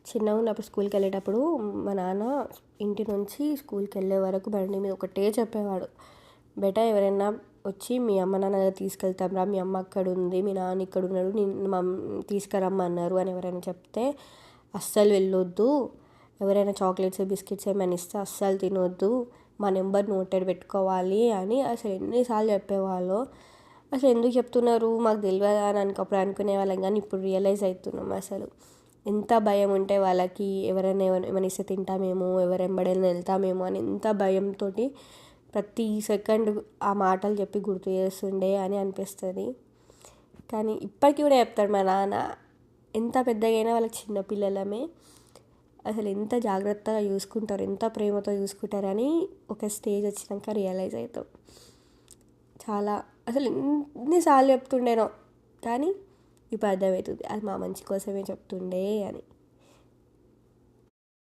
చిన్నగా ఉన్నప్పుడు స్కూల్కి వెళ్ళేటప్పుడు మా నాన్న ఇంటి నుంచి స్కూల్కి వెళ్ళే వరకు బండి మీద ఒకటే చెప్పేవాడు, బేటా ఎవరైనా వచ్చి మీ అమ్మ నాన్న దగ్గర తీసుకెళ్తాం రా, మీ అమ్మ అక్కడ ఉంది, మీ నాన్న ఇక్కడ ఉన్నాడు, నేను తీసుకురమ్మన్నారు అని ఎవరైనా చెప్తే అస్సలు వెళ్ళొద్దు, ఎవరైనా చాక్లెట్స్ బిస్కెట్స్ ఏమైనా ఇస్తే అస్సలు తినొద్దు, మా నెంబర్ నోటెడ్ పెట్టుకోవాలి అని అసలు ఎన్నిసార్లు చెప్పేవాళ్ళు. అసలు ఎందుకు చెప్తున్నారు మాకు తెలియదా అని అప్పుడు అనుకునే వాళ్ళం, కానీ ఇప్పుడు రియలైజ్ అవుతున్నాం అసలు ఎంత భయం ఉంటే వాళ్ళకి, ఎవరైనా ఏమైనా ఇస్తే తింటామేమో, ఎవరెంబడైనా వెళ్తామేమో అని ఎంత భయంతో ప్రతి సెకండ్ ఆ మాటలు చెప్పి గుర్తు చేస్తుండే అని అనిపిస్తుంది. కానీ ఇప్పటికీ కూడా చెప్తాడు మా నాన్న, ఎంత పెద్దగా అయినా వాళ్ళకి చిన్నపిల్లలమే, అసలు ఎంత జాగ్రత్తగా చూసుకుంటారు, ఎంత ప్రేమతో చూసుకుంటారని ఒక స్టేజ్ వచ్చినాక రియలైజ్ అవుతాం. చాలా అసలు ఎన్నిసార్లు చెప్తుండేనో, కానీ ఇప్పుడు అర్థమవుతుంది అది మా మంచి కోసమే చెప్తుండే అని.